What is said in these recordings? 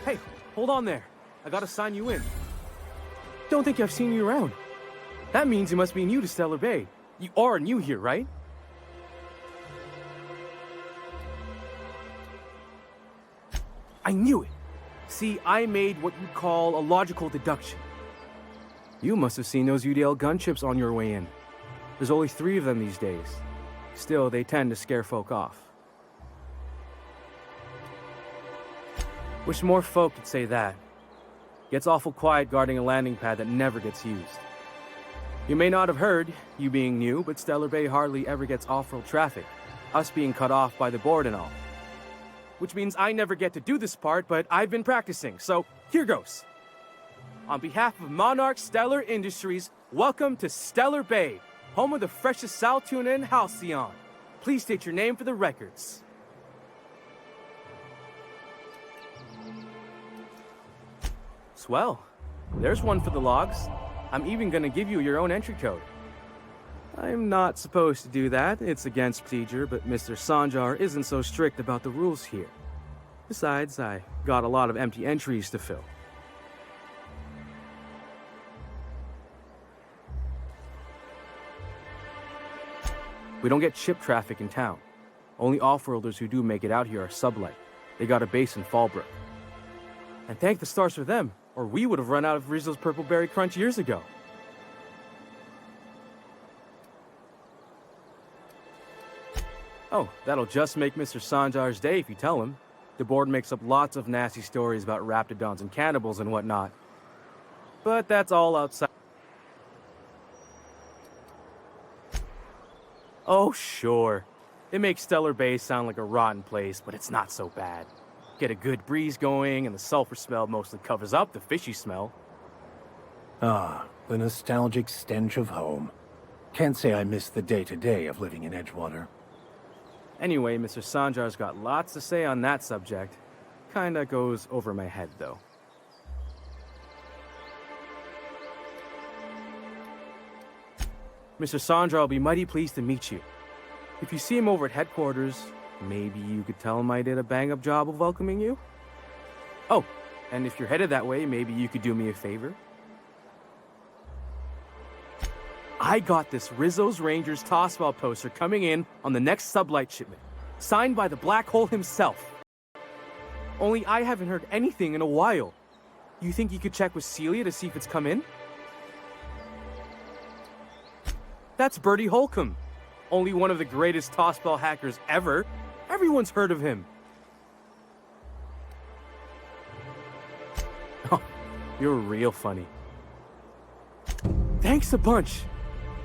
Hey, hold on there. I gotta sign you in. Don't think I've seen you around. That means you must be new to Stellar Bay. You are new here, right? I knew it. See, I made what you'd call a logical deduction. You must have seen those UDL gunships on your way in. There's only 3 of them these days. Still, they tend to scare folk off. Wish more folk could say that. Gets awful quiet guarding a landing pad that never gets used. You may not have heard, you being new, but Stellar Bay hardly ever gets off-road traffic, us being cut off by the board and all. Which means I never get to do this part, but I've been practicing, so here goes. On behalf of Monarch Stellar Industries, welcome to Stellar Bay, home of the freshest sal tuna and halcyon. Please state your name for the records. Swell. There's one for the logs. I'm even gonna give you your own entry code. I'm not supposed to do that. It's against procedure, but Mr. Sanjar isn't so strict about the rules here. Besides, I got a lot of empty entries to fill. We don't get ship traffic in town. Only off-worlders who do make it out here are sublight. They got a base in Fallbrook. And thank the stars for them, or we would have run out of Rizzo's Purple Berry Crunch years ago. Oh, that'll just make Mr. Sanjar's day if you tell him. The board makes up lots of nasty stories about raptidons and cannibals and whatnot. But that's all outside. Oh, sure. It makes Stellar Bay sound like a rotten place, but it's not so bad. Get a good breeze going, and the sulfur smell mostly covers up the fishy smell. Ah, the nostalgic stench of home. Can't say I miss the day-to-day of living in Edgewater. Anyway, Mr. Sanjar's got lots to say on that subject. Kinda goes over my head, though. Mr. Sanjar will be mighty pleased to meet you. If you see him over at headquarters, maybe you could tell him I did a bang-up job of welcoming you? Oh, and if you're headed that way, maybe you could do me a favor? I got this Rizzo's Rangers Tossball poster coming in on the next sublight shipment, signed by the Black Hole himself. Only I haven't heard anything in a while. You think you could check with Celia to see if it's come in? That's Bertie Holcomb. Only one of the greatest tossball hackers ever. Everyone's heard of him. Oh, you're real funny. Thanks a bunch.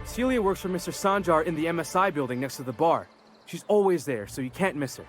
Celia works for Mr. Sanjar in the MSI building next to the bar. She's always there, so you can't miss her.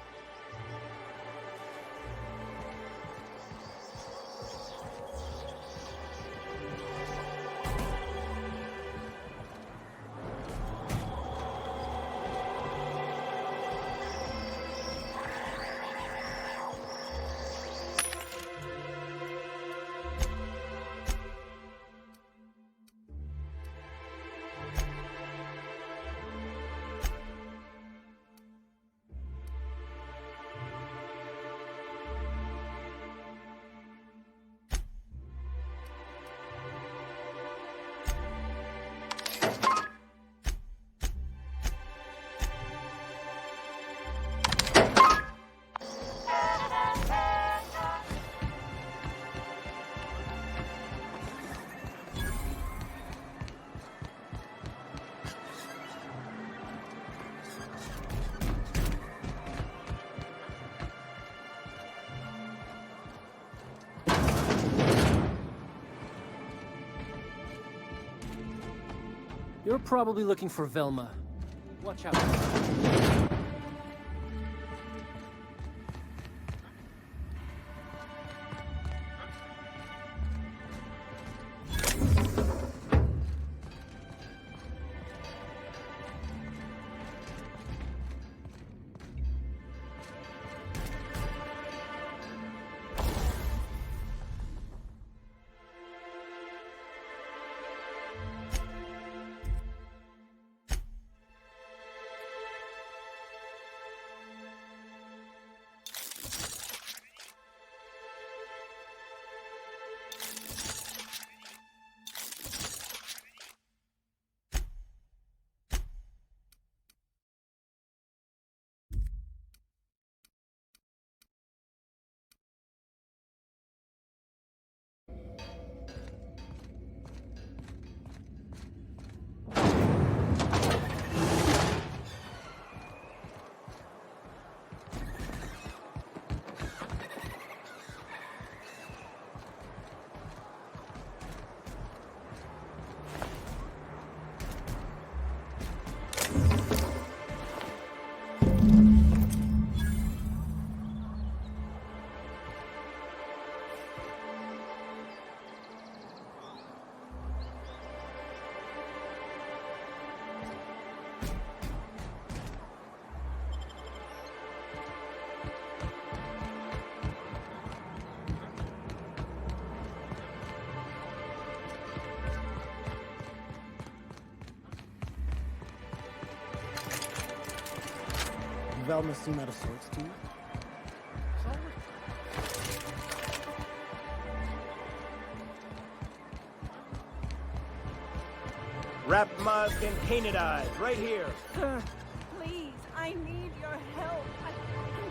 You're probably looking for Velma. Watch out. Velma seem out of sorts to you? Wrap musk and painted eyes, right here. Sir, please, I need your help. I'm begging.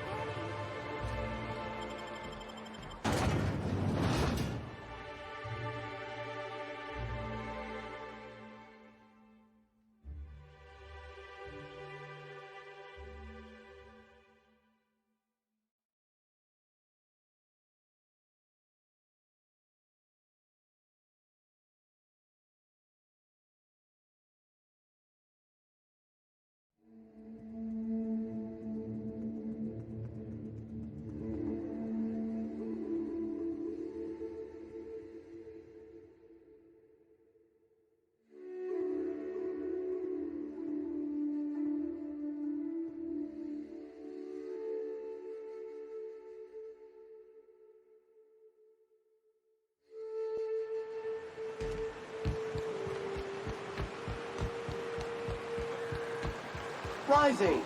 Rising.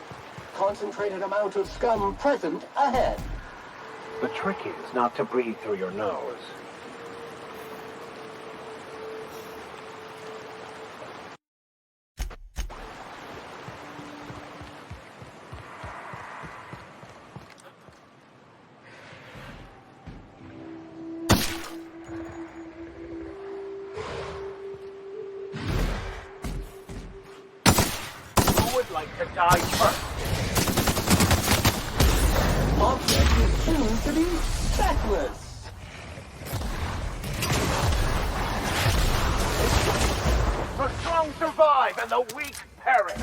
Concentrated amount of scum present ahead. The trick is not to breathe through your nose. Who would like to die first? Object is soon to be feckless. The strong survive and the weak perish.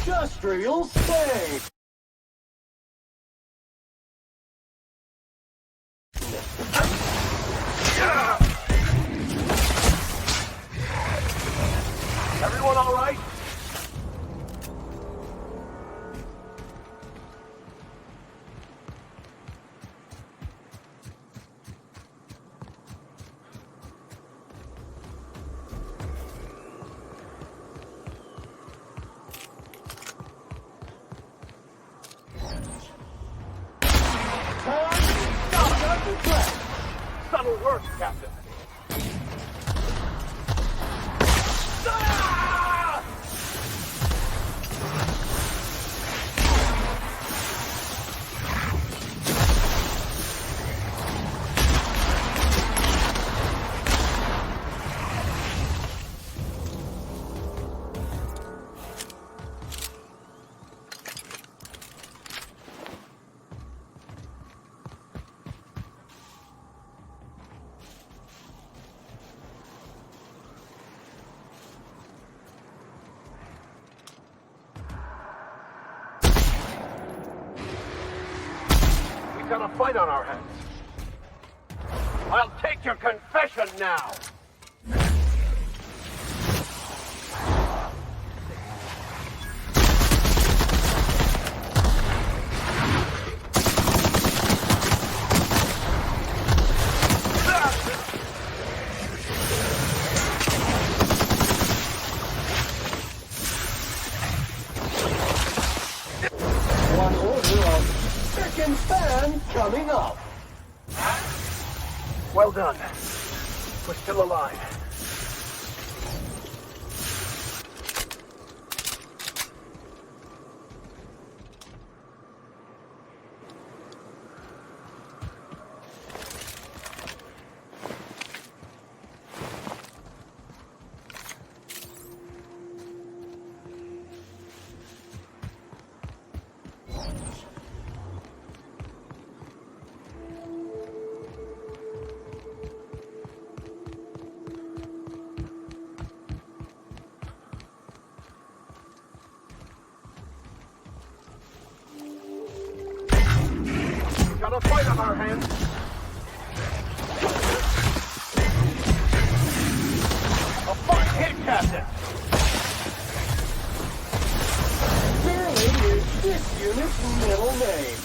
Industrial state. Everyone all right? Subtle work, Captain. We've got a fight on our hands. I'll take your confession now. American fan coming up. Well done. We're still alive. Got a fight on our hands. A fine hit, Captain. Barely is this unit's middle name.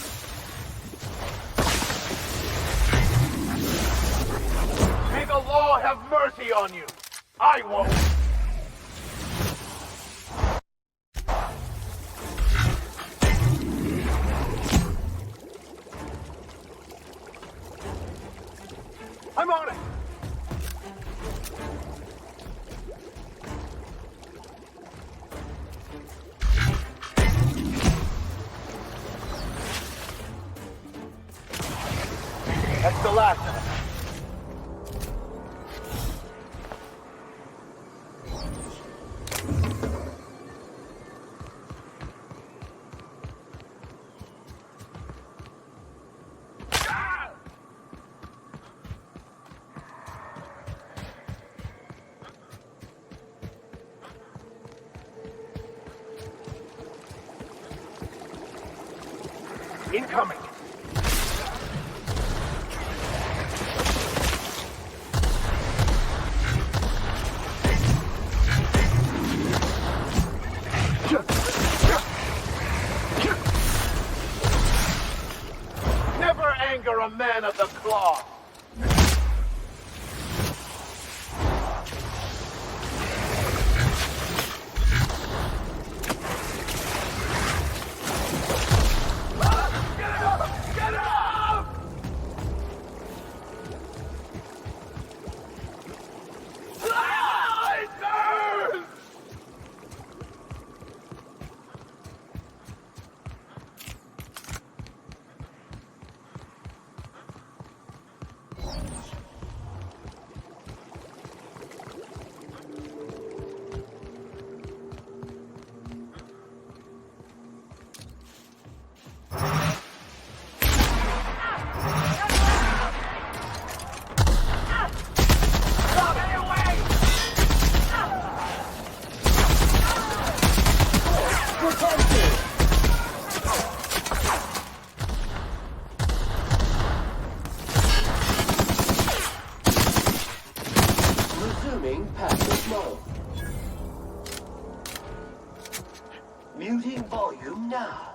May the law have mercy on you. I won't. I'm on it! That's the last of it. Incoming! Never anger a man of the cloth! Resuming passive mode. Muting volume now.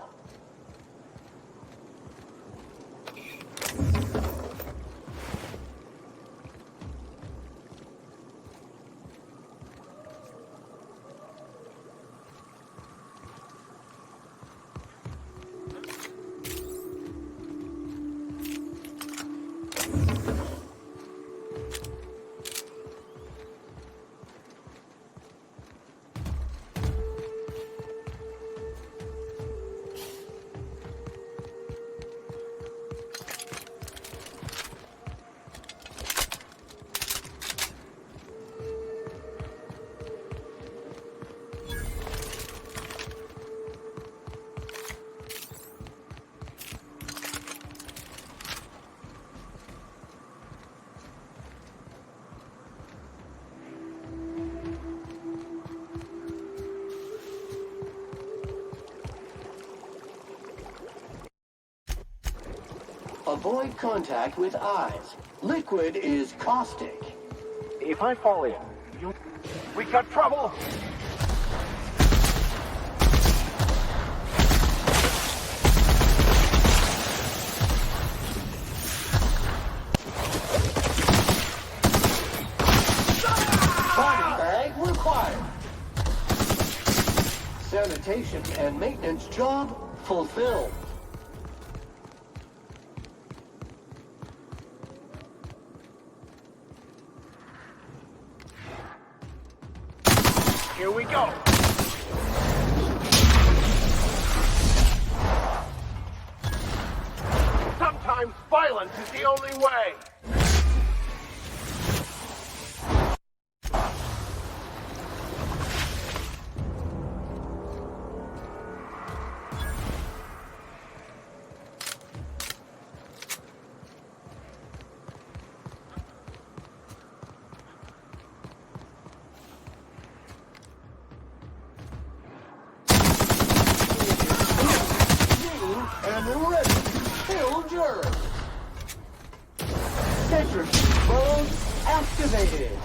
Avoid contact with eyes. Liquid is caustic. If I fall in, we got trouble! Body bag required. Sanitation and maintenance job fulfilled. Here we go. Sometimes violence is the only way. And ready to kill germs. Centrifuge mode activated.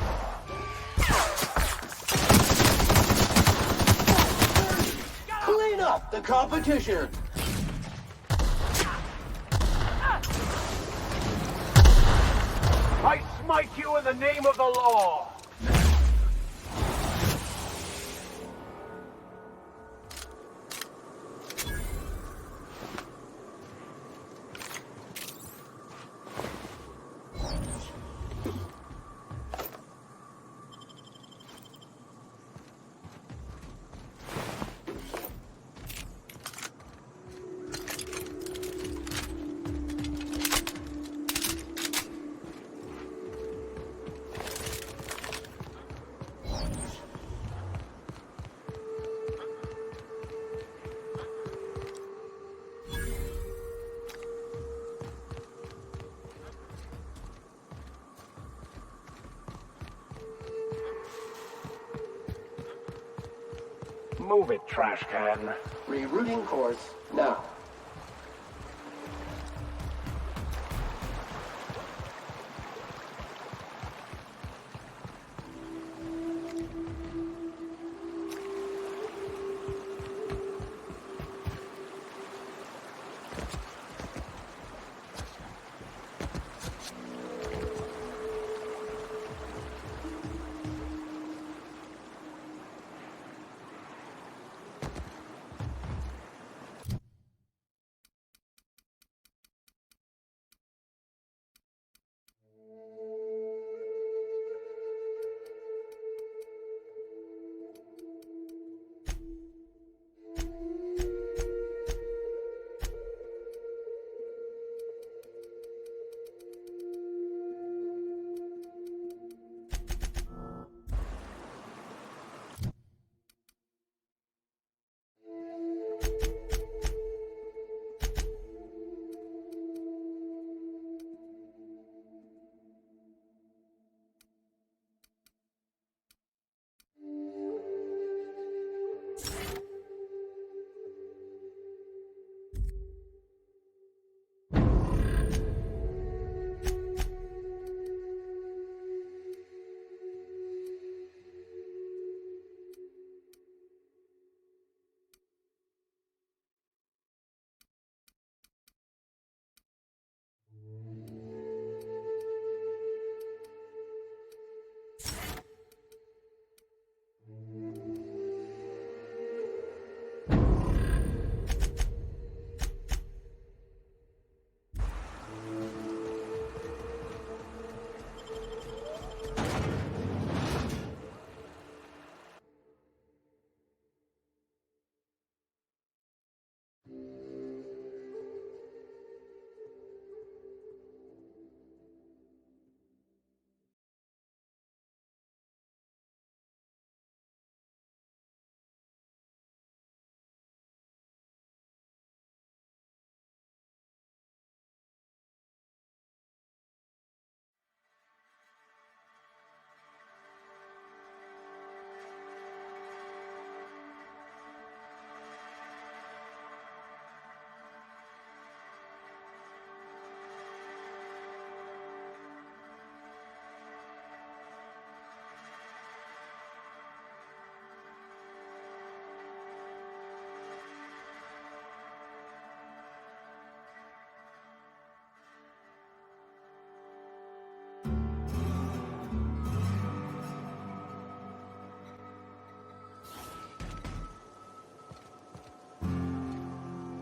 Clean up the competition. I smite you in the name of the law. Move it, trash can. Rerouting course now.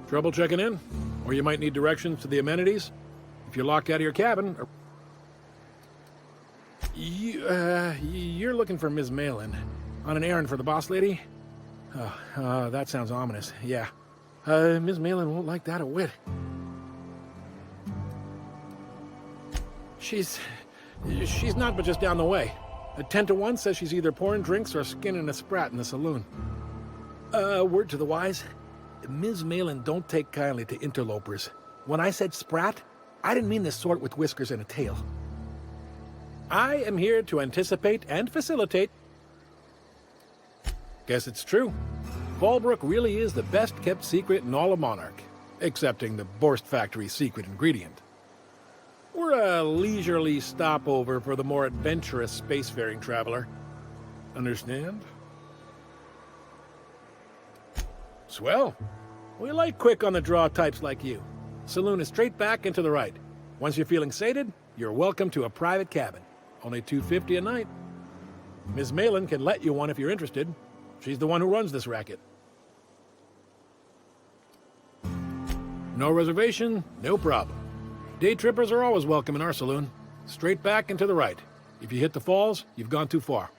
Trouble checking in? Or you might need directions to the amenities? If you're locked out of your cabin... You're looking for Ms. Malin. On an errand for the boss lady? That sounds ominous. Yeah. Ms. Malin won't like that a whit. She's not but just down the way. A 10-to-1 says she's either pouring drinks or skinning a sprat in the saloon. Word to the wise, Ms. Malin don't take kindly to interlopers. When I said sprat, I didn't mean the sort with whiskers and a tail. I am here to anticipate and facilitate. Guess it's true. Fallbrook really is the best-kept secret in all of Monarch, excepting the Borst Factory's secret ingredient. We're a leisurely stopover for the more adventurous spacefaring traveler. Understand? Swell. We like quick-on-the-draw types like you. Saloon is straight back and to the right. Once you're feeling sated, you're welcome to a private cabin. Only $250 a night. Ms. Malin can let you one if you're interested. She's the one who runs this racket. No reservation, no problem. Day trippers are always welcome in our saloon. Straight back and to the right. If you hit the falls, you've gone too far.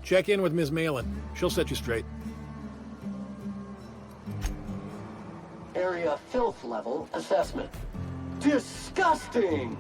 Check in with Ms. Malin. She'll set you straight. Area filth level assessment. Disgusting!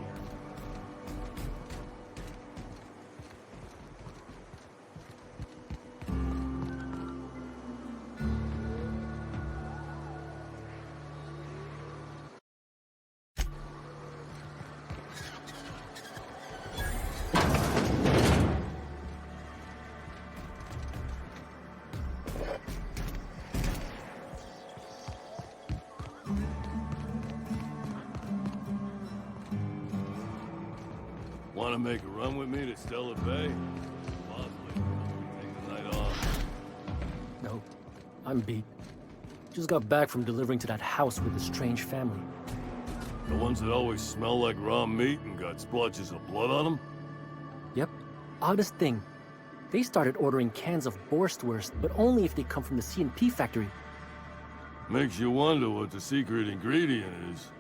Want to make a run with me to Stellar Bay? Possibly. Take the night off. No, I'm beat. Just got back from delivering to that house with the strange family. The ones that always smell like raw meat and got splotches of blood on them? Yep. Oddest thing. They started ordering cans of Borstwurst, but only if they come from the C&P factory. Makes you wonder what the secret ingredient is.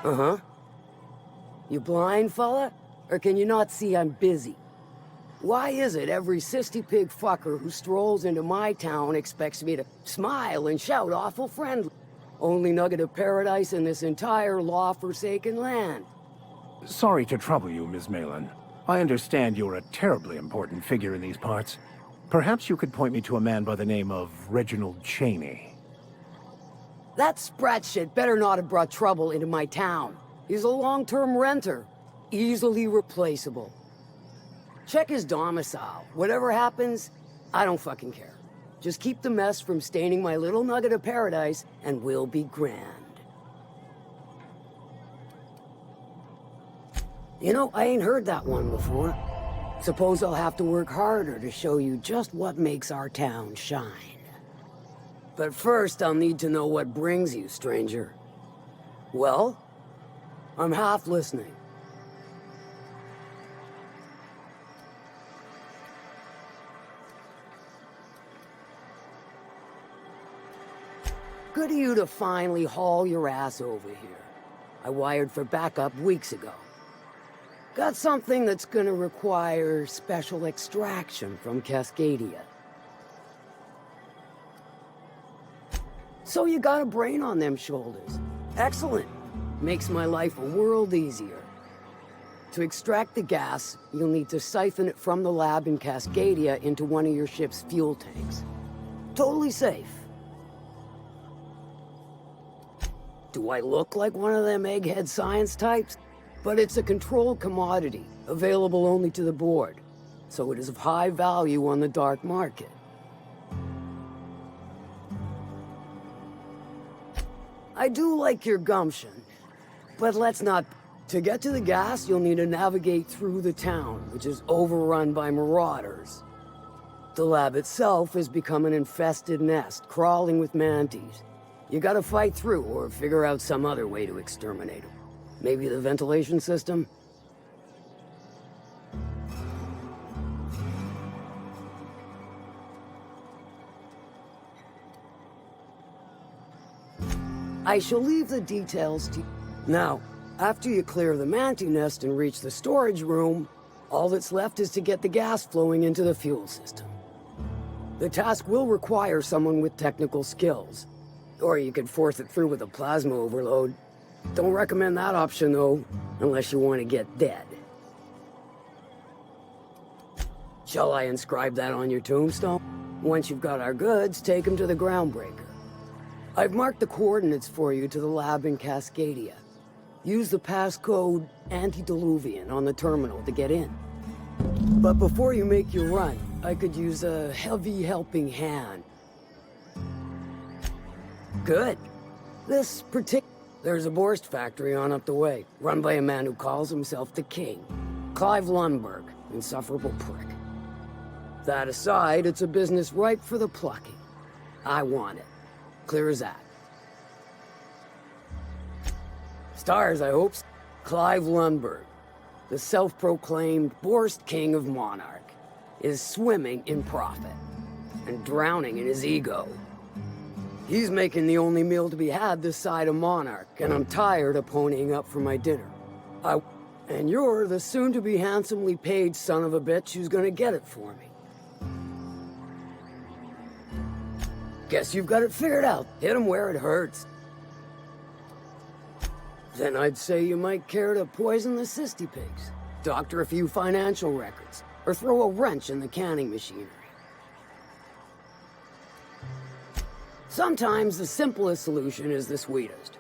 Uh-huh. You blind, fella? Or can you not see I'm busy? Why is it every sissy pig fucker who strolls into my town expects me to smile and shout awful friendly? Only nugget of paradise in this entire law-forsaken land. Sorry to trouble you, Ms. Malin. I understand you're a terribly important figure in these parts. Perhaps you could point me to a man by the name of Reginald Cheney. That sprat shit better not have brought trouble into my town. He's a long-term renter. Easily replaceable. Check his domicile. Whatever happens, I don't fucking care. Just keep the mess from staining my little nugget of paradise, and we'll be grand. You know, I ain't heard that one before. Suppose I'll have to work harder to show you just what makes our town shine. But first, I'll need to know what brings you, stranger. Well, I'm half listening. Good of you to finally haul your ass over here. I wired for backup weeks ago. Got something that's gonna require special extraction from Cascadia. So you got a brain on them shoulders. Excellent. Makes my life a world easier. To extract the gas, you'll need to siphon it from the lab in Cascadia into one of your ship's fuel tanks. Totally safe. Do I look like one of them egghead science types? But it's a controlled commodity, available only to the board, so it is of high value on the dark market. I do like your gumption, but let's not... To get to the gas, you'll need to navigate through the town, which is overrun by marauders. The lab itself has become an infested nest, crawling with mantis. You gotta fight through, or figure out some other way to exterminate them. Maybe the ventilation system? I shall leave the details to you. Now, after you clear the mantis nest and reach the storage room, all that's left is to get the gas flowing into the fuel system. The task will require someone with technical skills. Or you could force it through with a plasma overload. Don't recommend that option, though, unless you want to get dead. Shall I inscribe that on your tombstone? Once you've got our goods, take them to the groundbreaker. I've marked the coordinates for you to the lab in Cascadia. Use the passcode Antediluvian on the terminal to get in. But before you make your run, I could use a heavy helping hand. Good. There's a Borst factory on up the way, run by a man who calls himself the King. Clive Lundberg, insufferable prick. That aside, it's a business ripe for the plucking. I want it. Clear as that. Stars, I hope. Clive Lundberg, the self-proclaimed Borst King of Monarch, is swimming in profit and drowning in his ego. He's making the only meal to be had this side of Monarch, and I'm tired of ponying up for my dinner. And you're the soon-to-be handsomely paid son of a bitch who's gonna get it for me. Guess you've got it figured out. Hit him where it hurts. Then I'd say you might care to poison the cysty pigs, doctor a few financial records, or throw a wrench in the canning machinery. Sometimes the simplest solution is the sweetest.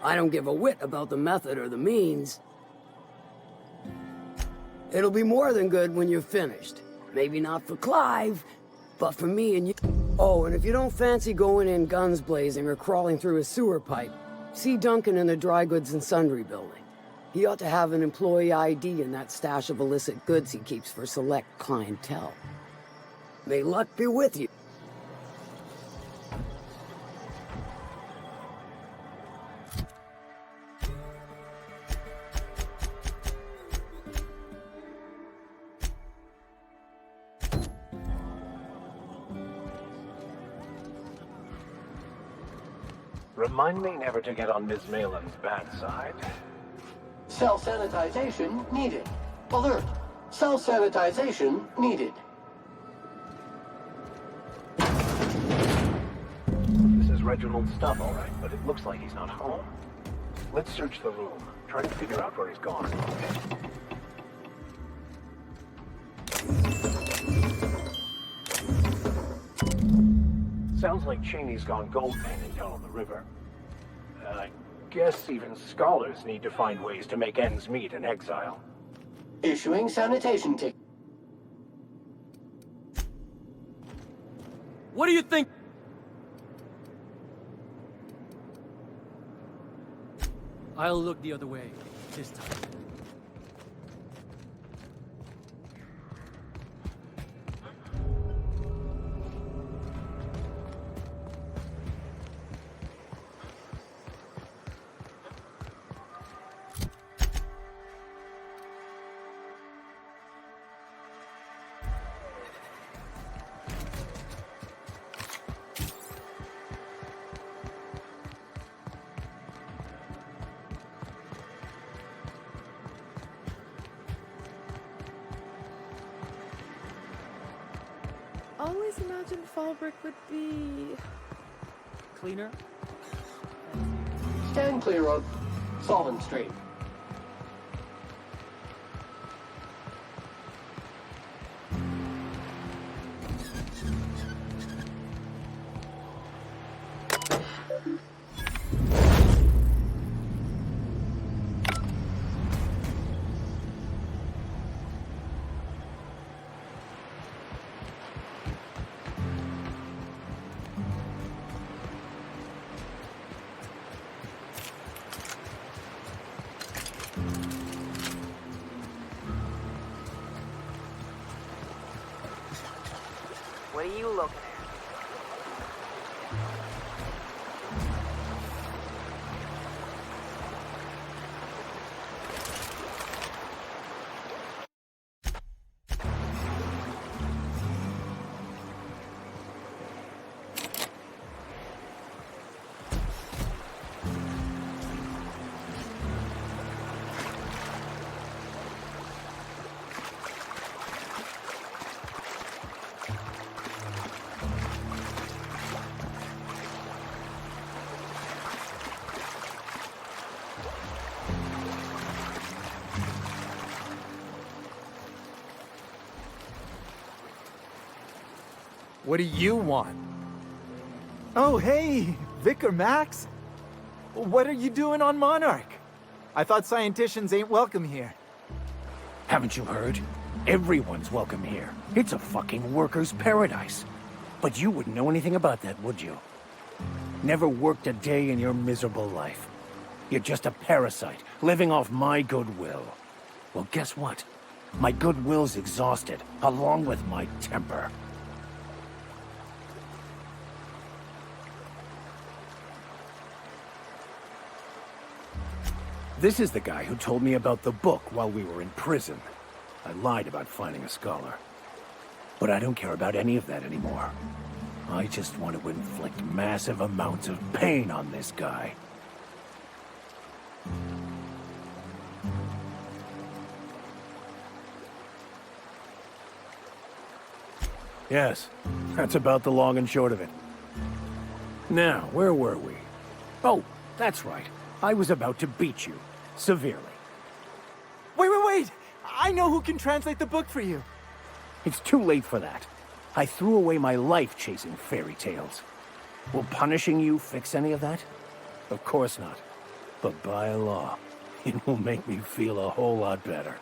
I don't give a whit about the method or the means. It'll be more than good when you're finished. Maybe not for Clive, but for me and you. Oh, and if you don't fancy going in guns blazing or crawling through a sewer pipe, see Duncan in the dry goods and sundry building. He ought to have an employee ID in that stash of illicit goods he keeps for select clientele. May luck be with you. Remind me never to get on Ms. Malin's bad side. Self-sanitization needed. Alert. Self-sanitization needed. This is Reginald's stuff, all right, but it looks like he's not home. Let's search the room. Try to figure out where he's gone. Sounds like Cheney's gone gold painting down on the river. I guess even scholars need to find ways to make ends meet in exile. Issuing sanitation ticket. What do you think? I'll look the other way this time. always imagined Fallbrook would be... Cleaner? Stand clear of Solon Street. What are you looking at? What do you want? Oh, hey, Vicar Max. What are you doing on Monarch? I thought scienticians ain't welcome here. Haven't you heard? Everyone's welcome here. It's a fucking worker's paradise. But you wouldn't know anything about that, would you? Never worked a day in your miserable life. You're just a parasite, living off my goodwill. Well, guess what? My goodwill's exhausted, along with my temper. This is the guy who told me about the book while we were in prison. I lied about finding a scholar. But I don't care about any of that anymore. I just want to inflict massive amounts of pain on this guy. Yes, that's about the long and short of it. Now, where were we? Oh, that's right. I was about to beat you. Severely. Wait! I know who can translate the book for you. It's too late for that. I threw away my life chasing fairy tales. Will punishing you fix any of that? Of course not. But by law, it will make me feel a whole lot better.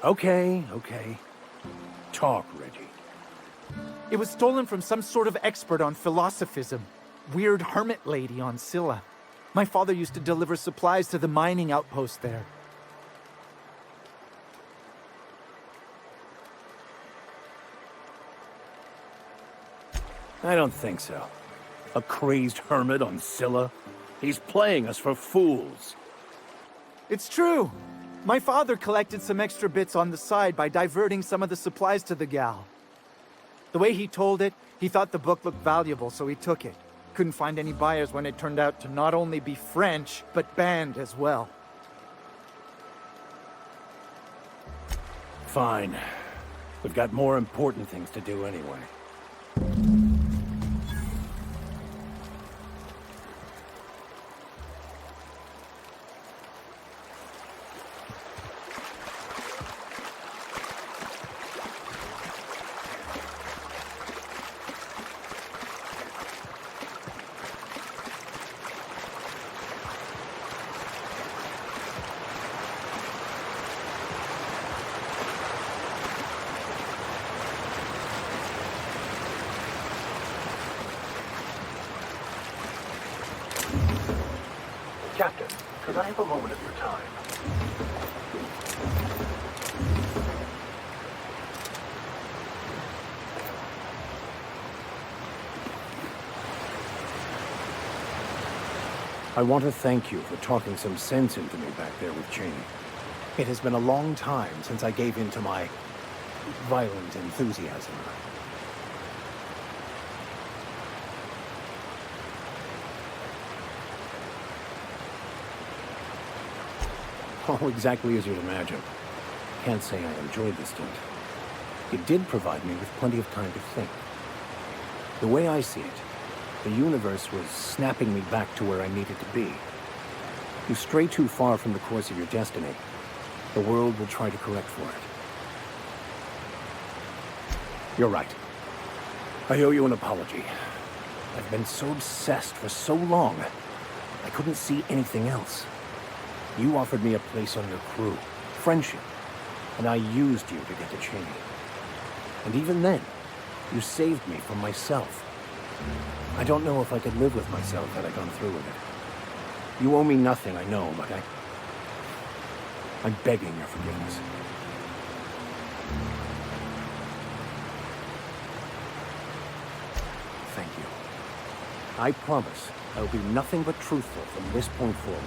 Okay. Talk, Reggie. It was stolen from some sort of expert on philosophism. Weird hermit lady on Scylla. My father used to deliver supplies to the mining outpost there. I don't think so. A crazed hermit on Scylla? He's playing us for fools. It's true. My father collected some extra bits on the side by diverting some of the supplies to the gal. The way he told it, he thought the book looked valuable, so he took it. Couldn't find any buyers when it turned out to not only be French, but banned as well. Fine. We've got more important things to do anyway. Captain, could I have a moment of your time? I want to thank you for talking some sense into me back there with Cheney. It has been a long time since I gave in to my violent enthusiasm. All exactly as you'd imagine. Can't say I enjoyed the stint. It did provide me with plenty of time to think. The way I see it, the universe was snapping me back to where I needed to be. You stray too far from the course of your destiny, the world will try to correct for it. You're right. I owe you an apology. I've been so obsessed for so long, I couldn't see anything else. You offered me a place on your crew, friendship, and I used you to get to Cheney. And even then, you saved me from myself. I don't know if I could live with myself had I gone through with it. You owe me nothing, I know, but I'm begging your forgiveness. Thank you. I promise I will be nothing but truthful from this point forward.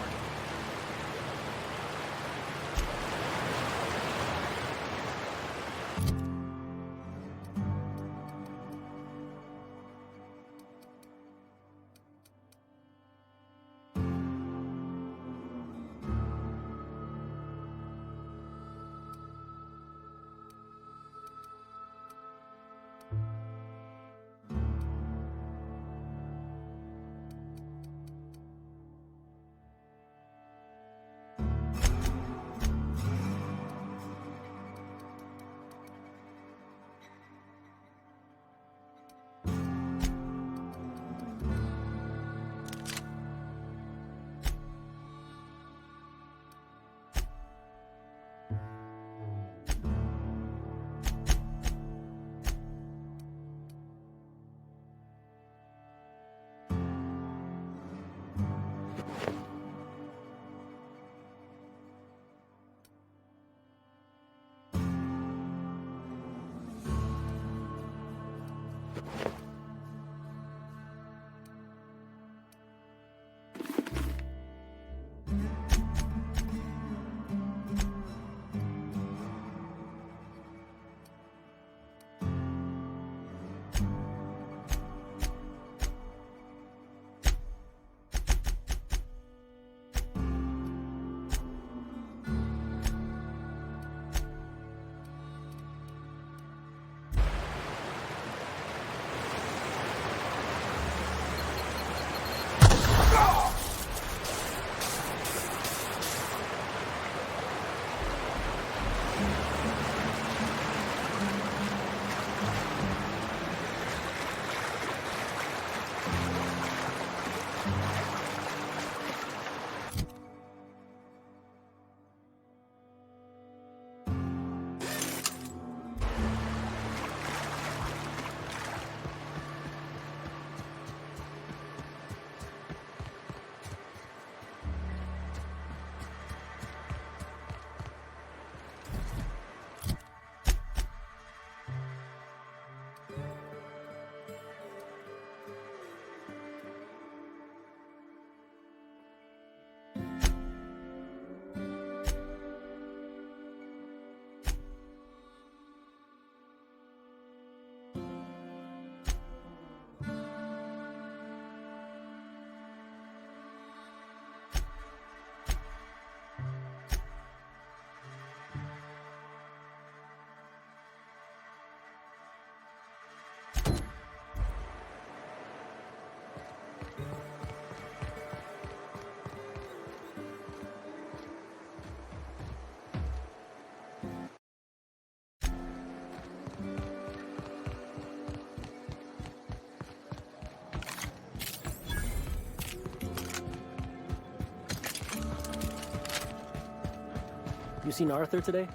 You seen Arthur today?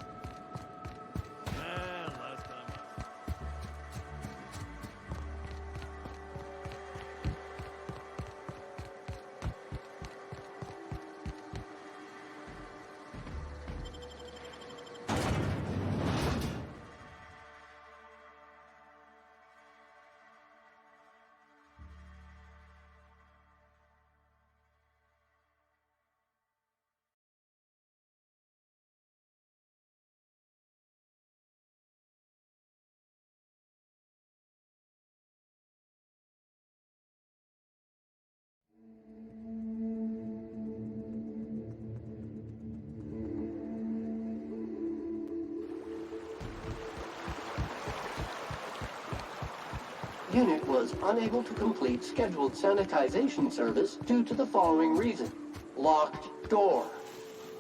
unit was unable to complete scheduled sanitization service due to the following reason. Locked door.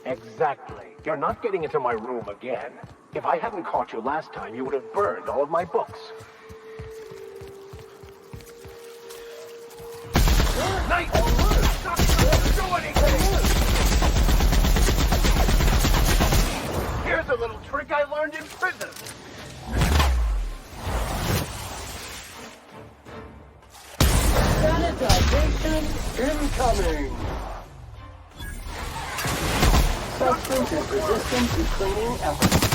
Exactly. You're not getting into my room again. If I hadn't caught you last time, you would have burned all of my books. Night! Stop! Don't do anything! Here's a little trick I learned in prison. Sanitization incoming! Substance is resistant to cleaning efforts.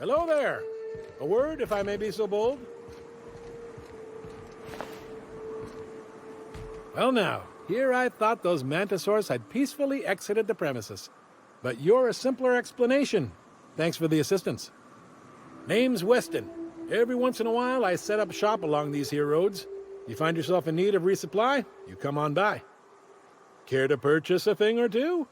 Hello there. A word, if I may be so bold? Well now, here I thought those mantisaurs had peacefully exited the premises. But you're a simpler explanation. Thanks for the assistance. Name's Weston. Every once in a while, I set up shop along these here roads. You find yourself in need of resupply, you come on by. Care to purchase a thing or two?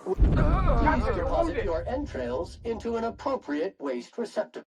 Please deposit your entrails into an appropriate waste receptacle.